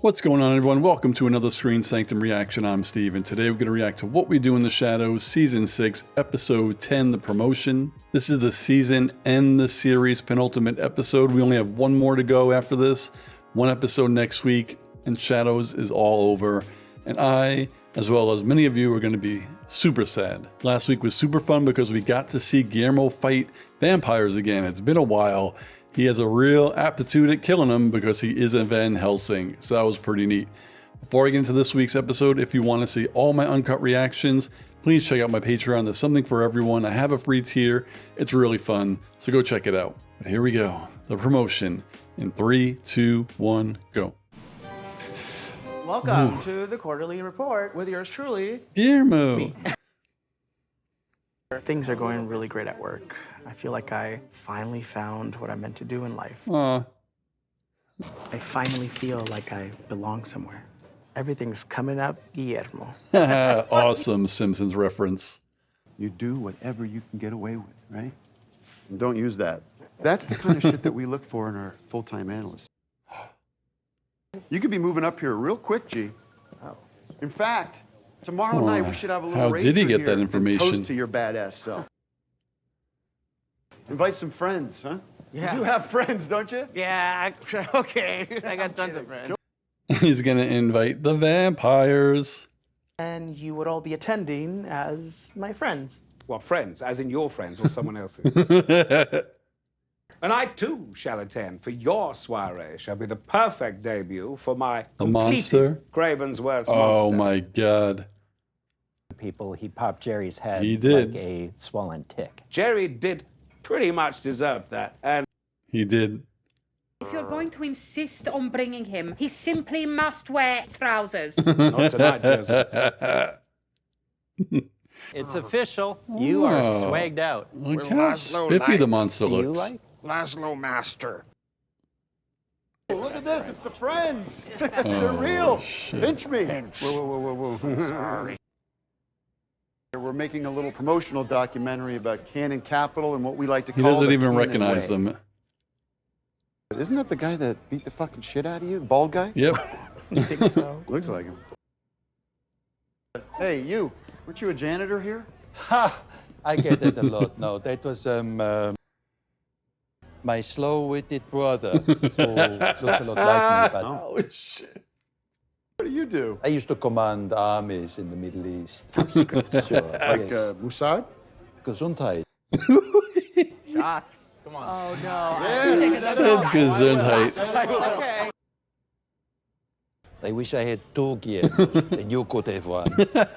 What's going on, everyone? Welcome to another Screen Sanctum reaction. I'm Steve, and today we're going to react to What We Do in the Shadows, Season 6, Episode 10, The Promotion. This is the season and the series penultimate episode. We only have one more to go after this. One episode next week, and Shadows is all over. And I, as well as many of you, are going to be super sad. Last week was super fun because we got to see Guillermo fight vampires again. It's been a while. He has a real aptitude at killing them because he is a Van Helsing, so that was pretty neat. Before I get into this week's episode, if you want to see all my uncut reactions, please check out my Patreon. There's something for everyone. I have a free tier. It's really fun, so go check it out. But here we go. The Promotion in 3, 2, 1, go. Welcome to the quarterly report with yours truly, Guillermo. Things are going really great at work. I feel like I finally found what I'm meant to do in life. Aw. I finally feel like I belong somewhere. Everything's coming up, Guillermo. Awesome Simpsons reference. You do whatever you can get away with, right? And don't use that. That's the kind of shit that we look for in our full-time analysts. You could be moving up here real quick, G. In fact, tomorrow night we should have a little How did he racer get that here information? and toast to your badass self. Invite some friends, huh? Yeah. You have friends, don't you? Yeah, okay. I got tons of friends. He's gonna invite the vampires. And you would all be attending as my friends. Well, friends, as in your friends or someone else's. And I, too, shall attend, for your soiree shall be the perfect debut for my monster? Craven's Worst Oh Monster. my god. People, he popped Jerry's head He did. like a swollen tick. Jerry did pretty much deserve that, and He did. If you're going to insist on bringing him, he simply must wear trousers. not tonight, Joseph. It's official. You are Oh. swagged out. Look how spiffy the monster Do you looks. like? Laszlo Master. Oh, look at this, it's the friends. They're real. Shit. Pinch me. Whoa. Sorry. We're making a little promotional documentary about Canon Capital and what we like to He call doesn't the even Canon recognize way. them. Isn't that the guy that beat the fucking shit out of you? The bald guy? Yep. I think so. Looks like him. Hey, you. Weren't you a janitor here? Ha! I get that a lot. No, that was my slow-witted brother who looks a lot like me. But Oh shit. What do you do? I used to command armies in the Middle East. Sure. Like Yes. Mossad? Gesundheit. Shots. Come on. Oh, no. Yes. Said Gesundheit. Okay. I wish I had two Guillermos, and you could have one.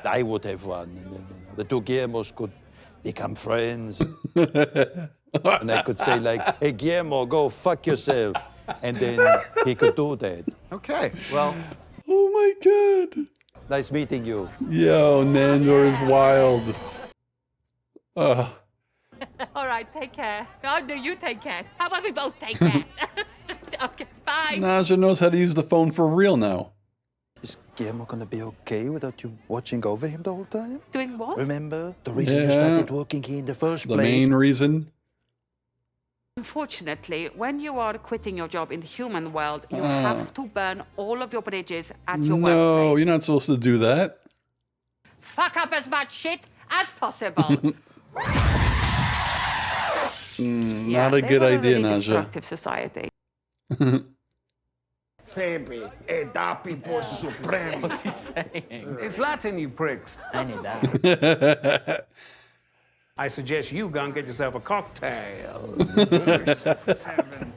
I would have one. And then, the two Guillermos could become friends. And I could say like, hey, Guillermo, go fuck yourself. And then he could do that. Okay, well, Oh my god. Nice meeting you. Yo, Nandor is wild. All right, take care. Oh, no, you take care. How about we both take care? Okay, bye. Naja knows how to use the phone for real now. Is Guillermo gonna be okay without you watching over him the whole time? Doing what? Remember the reason you Yeah. started working here in the first The place? main reason. Unfortunately, when you are quitting your job in the human world, you have to burn all of your bridges at your No, workplace. you're not supposed to do that. Fuck up as much shit as possible. Not a good they were idea, really Naja. destructive society. Thebe, edapipo supreme. What's he saying? it's Latin, you pricks. I need that. I suggest you go and get yourself a cocktail. 7.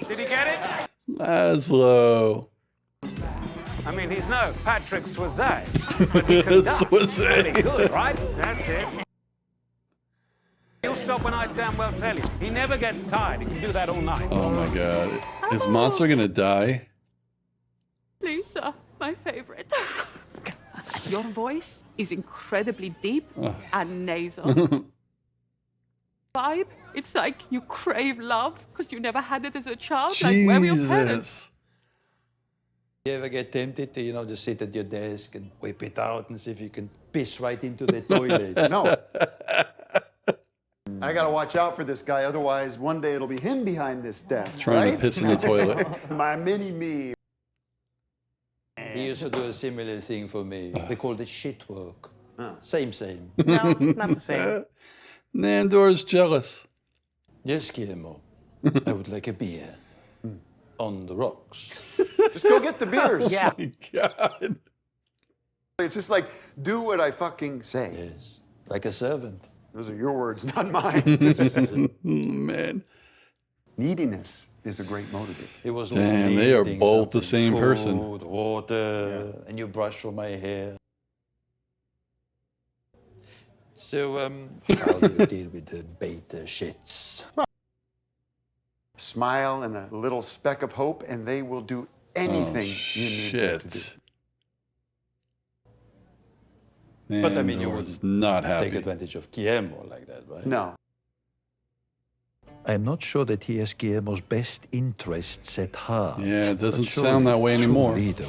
Did he get it? Laszlo. I mean, he's no Patrick Swayze, but he conducts Swayze. pretty good, right? That's it. He'll stop when I damn well tell you. He never gets tired. He can do that all night. Oh my god. Is Monster gonna die? Lisa, my favorite. Your voice is incredibly deep and nasal. Vibe, it's like you crave love because you never had it as a child. Like, where were your parents? Jesus. You ever get tempted to, just sit at your desk and whip it out and see if you can piss right into the toilet? no. I gotta watch out for this guy, otherwise one day it'll be him behind this desk, Trying right? to piss in the toilet. My mini-me. used to do a similar thing for me. We called it shit work. Same. No, not the same. Nandor's jealous. Yes, Guillermo. I would like a beer. On the rocks. Just go get the beers. Yeah. My God. It's just like, do what I fucking say. Yes. Like a servant. Those are your words, not mine. Man. Neediness is a great motivator. It was Damn, they are needing both the something, same person. food, water, a new brush for my hair. So, how do you deal with the beta shits? Smile and a little speck of hope, and they will do anything you need them to do. Shit. But I mean, you Nandor's wouldn't not take happy. advantage of Guillermo like that, right? No. I'm not sure that he has Guillermo's best interests at heart. Yeah, it doesn't But surely sound that way a true anymore. leader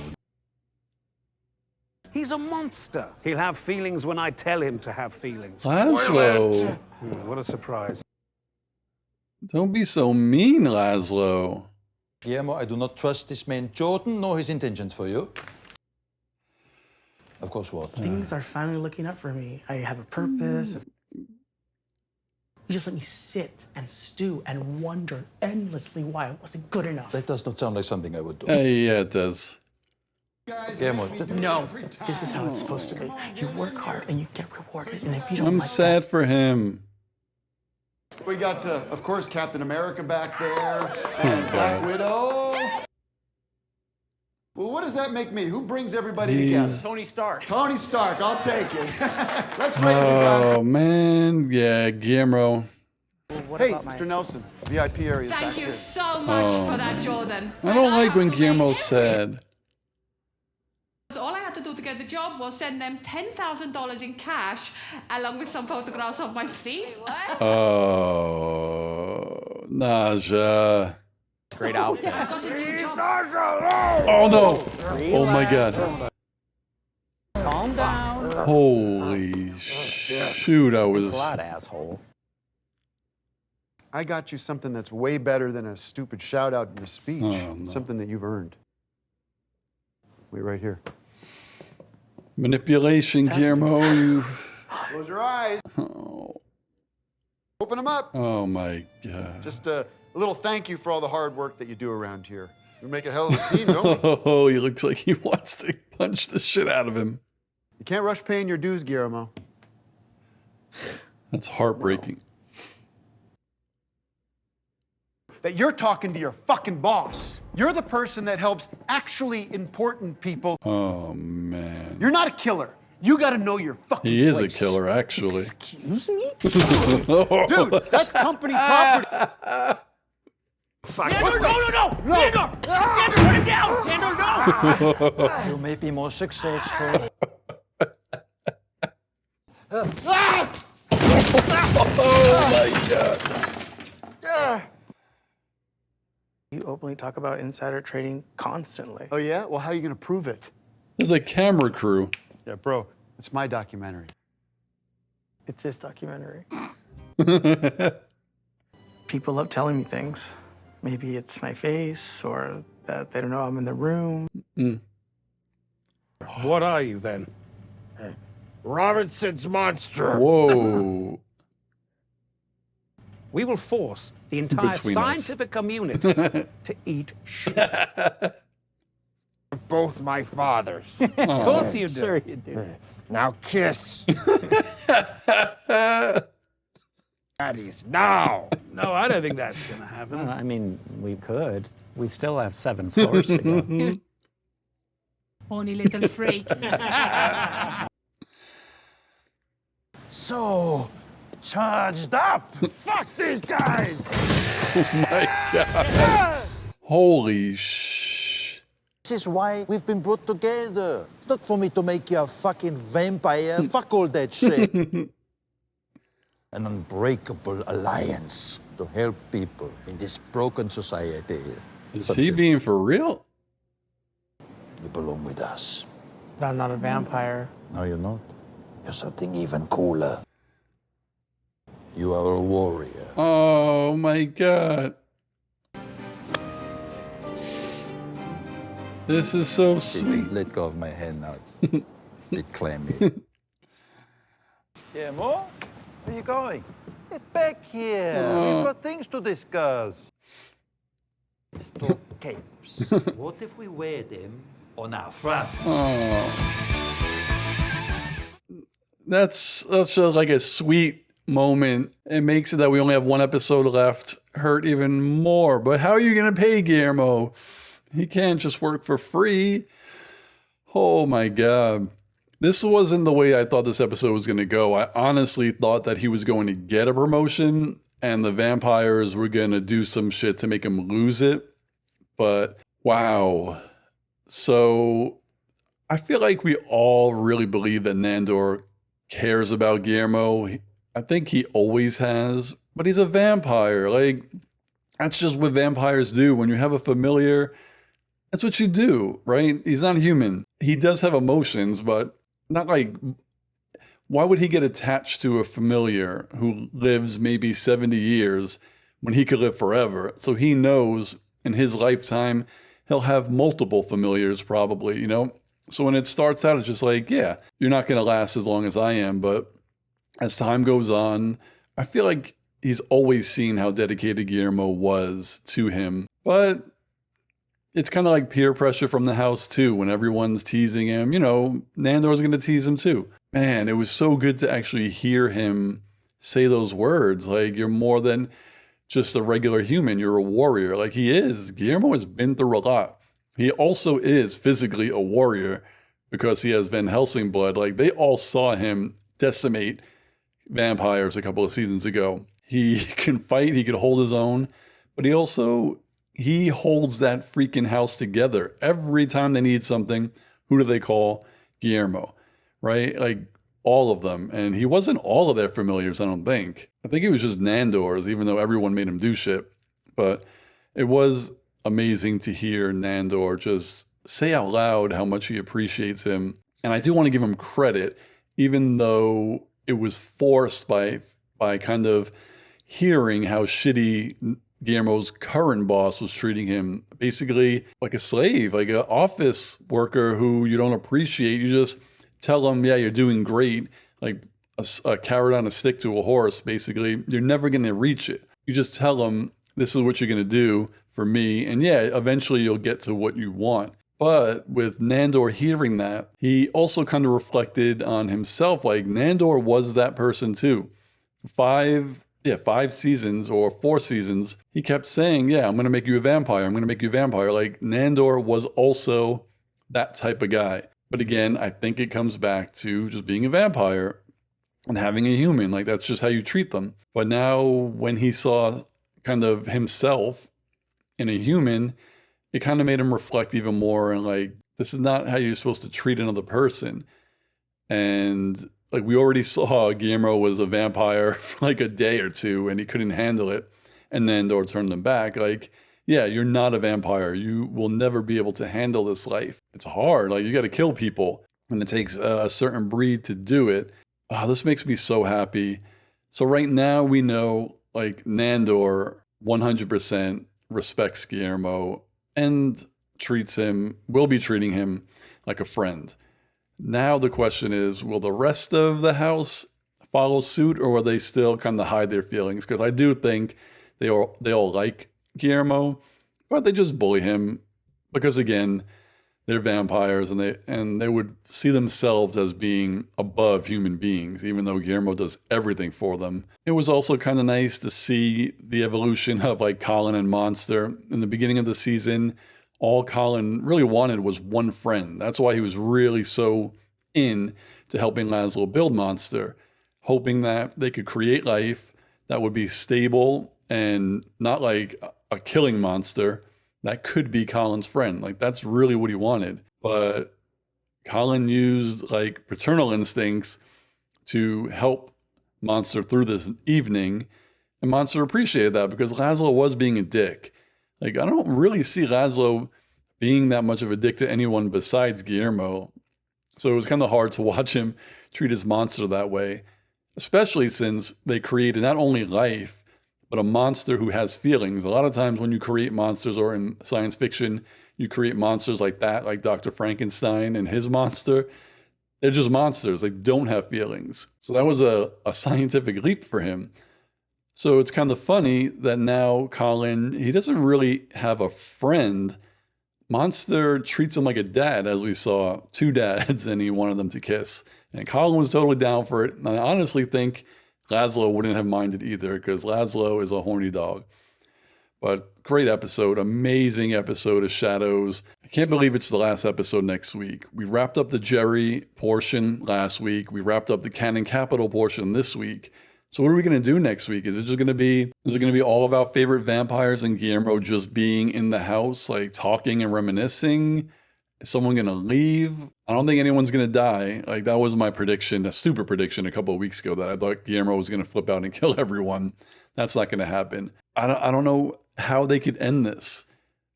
He's a monster. He'll have feelings when I tell him to have feelings. Laszlo. What a surprise. Don't be so mean, Laszlo. Guillermo, I do not trust this man Jordan nor his intentions for you. Of course, what? Things are finally looking up for me. I have a purpose. You just let me sit and stew and wonder endlessly why I wasn't good enough. That does not sound like something I would do. Yeah, it does. Guillermo, No, this is how it's supposed to be. You work hard and you get rewarded. And if you don't I'm like sad for him. We got, of course, Captain America back there, and Black Widow. Well, what does that make me? Who brings everybody together? Tony Stark. Tony Stark, I'll take it. Let's raise a glass. Oh, man. Yeah, Guillermo. Hey, Mr. Nelson, VIP area is back Thank you here. so much for that, Jordan. I don't like when have to Guillermo's make sad. All I had to do to get the job was send them $10,000 in cash, along with some photographs of my feet. Oh, Naja. Great outfit. I got a new job. Oh, no. Oh, my God. Calm down. Holy shoot, I was... A lot, asshole. I got you something that's way better than a stupid shout out in a speech. Oh, no. Something that you've earned. Wait right here. Manipulation, Guillermo. You... Close your eyes. Oh. Open them up. Oh, my God. Just a little thank you for all the hard work that you do around here. We make a hell of a team, don't we? Oh, he looks like he wants to punch the shit out of him. You can't rush paying your dues, Guillermo. That's heartbreaking. That you're talking to your fucking boss. You're the person that helps actually important people. Oh, man. You're not a killer. You got to know your fucking He is place. a killer, actually. Excuse me? Dude, that's company property. Fuck. Nandor, no! Nandor! Nandor, put him down! Nandor, no! you may be more successful. You openly talk about insider trading constantly. Oh, yeah? Well, how are you going to prove it? There's a camera crew. Yeah, bro, it's my documentary. It's this documentary. People love telling me things. Maybe it's my face or that they don't know I'm in the room. What are you then? Robinson's monster. Whoa. We will force the entire Between us. scientific community to eat shit. Both my fathers. Of course you do. Sure you do. Now kiss. Daddies, now. No, I don't think that's going to happen. I mean, we could. We still have 7 floors to go. Horny little freak. So, charged up. Fuck these guys. My God. Holy sh... This is why we've been brought together. It's not for me to make you a fucking vampire. Fuck all that shit. An unbreakable alliance to help people in this broken society. Is he being for real? You belong with us. But I'm not a vampire. No, you're not. You're something even cooler. You are a warrior. Oh, my God. This is so Hey, sweet. let go of my hand now. It's a bit clammy. Guillermo, where are you going? Get back here. We've got things to discuss. Let's talk capes. What if we wear them on our fronts? That's such like a sweet moment. It makes it that we only have one episode left hurt even more. But how are you going to pay Guillermo? He can't just work for free. Oh my God. This wasn't the way I thought this episode was going to go. I honestly thought that he was going to get a promotion and the vampires were going to do some shit to make him lose it. But wow. So I feel like we all really believe that Nandor cares about Guillermo. I think he always has, but he's a vampire. Like, that's just what vampires do. When you have a familiar, that's what you do, right? He's not human. He does have emotions, but not like, why would he get attached to a familiar who lives maybe 70 years when he could live forever? So he knows in his lifetime, he'll have multiple familiars probably, you know? So when it starts out, it's just like, yeah, you're not going to last as long as I am. But as time goes on, I feel like he's always seen how dedicated Guillermo was to him. But it's kind of like peer pressure from the house too. When everyone's teasing him, you know, Nandor's going to tease him too. Man, it was so good to actually hear him say those words. Like, you're more than just a regular human. You're a warrior. Like he is. Guillermo has been through a lot. He also is physically a warrior because he has Van Helsing blood. Like, they all saw him decimate vampires a couple of seasons ago. He can fight. He can hold his own. But he holds that freaking house together. Every time they need something, who do they call? Guillermo, right? Like, all of them. And he wasn't all of their familiars, I don't think. I think he was just Nandor's, even though everyone made him do shit. But it was amazing to hear Nandor just say out loud how much he appreciates him. And I do want to give him credit, even though it was forced by kind of hearing how shitty Guillermo's current boss was treating him, basically like a slave, like an office worker who you don't appreciate. You just tell him, yeah, you're doing great, like a carrot on a stick to a horse, basically. You're never going to reach it. You just tell him, this is what you're going to do for me, and yeah, eventually you'll get to what you want. But with Nandor hearing that, he also kind of reflected on himself, like Nandor was that person too. 5 seasons or 4 seasons, he kept saying, yeah, I'm going to make you a vampire. I'm going to make you a vampire. Like, Nandor was also that type of guy. But again, I think it comes back to just being a vampire and having a human. Like, that's just how you treat them. But now when he saw kind of himself in a human, it kind of made him reflect even more. And like, this is not how you're supposed to treat another person. And like, we already saw Guillermo was a vampire for like a day or two and he couldn't handle it. And then Nandor turned him back. Like, yeah, you're not a vampire. You will never be able to handle this life. It's hard. Like, you got to kill people and it takes a certain breed to do it. Oh, this makes me so happy. So right now we know like Nandor 100% respects Guillermo and will be treating him like a friend. Now the question is, will the rest of the house follow suit, or will they still kind of hide their feelings? Because I do think they all like Guillermo, but they just bully him because, again, they're vampires and they would see themselves as being above human beings, even though Guillermo does everything for them. It was also kind of nice to see the evolution of like Colin and Monster. In the beginning of the season, all Colin really wanted was one friend. That's why he was really so in to helping Laszlo build Monster, hoping that they could create life that would be stable and not like a killing monster that could be Colin's friend. Like, that's really what he wanted. But Colin used like paternal instincts to help Monster through this evening. And Monster appreciated that because Laszlo was being a dick. Like, I don't really see Laszlo being that much of a dick to anyone besides Guillermo. So it was kind of hard to watch him treat his monster that way, especially since they created not only life, but a monster who has feelings. A lot of times when you create monsters or in science fiction, you create monsters like that, like Dr. Frankenstein and his monster. They're just monsters. They don't have feelings. So that was a scientific leap for him. So it's kind of funny that now Colin, he doesn't really have a friend. Monster treats him like a dad, as we saw, 2 dads, and he wanted them to kiss. And Colin was totally down for it. And I honestly think Laszlo wouldn't have minded either, because Laszlo is a horny dog. But great episode, amazing episode of Shadows. I can't believe it's the last episode next week. We wrapped up the Jerry portion last week. We wrapped up the Canon Capital portion this week. So what are we going to do next week? Is it going to be all of our favorite vampires and Guillermo just being in the house, like talking and reminiscing? Is someone going to leave? I don't think anyone's going to die. Like, that was my prediction, a stupid prediction a couple of weeks ago, that I thought Guillermo was going to flip out and kill everyone. That's not going to happen. I don't know how they could end this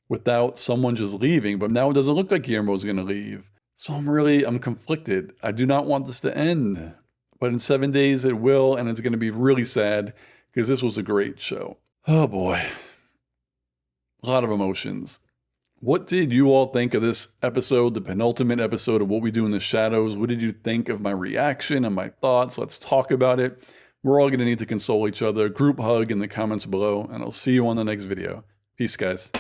without someone just leaving, but now it doesn't look like Guillermo's going to leave. So I'm conflicted. I do not want this to end. But in 7 days it will, and it's going to be really sad because this was a great show. Oh boy. A lot of emotions. What did you all think of this episode, the penultimate episode of What We Do in the Shadows? What did you think of my reaction and my thoughts? Let's talk about it. We're all going to need to console each other. Group hug in the comments below, and I'll see you on the next video. Peace, guys.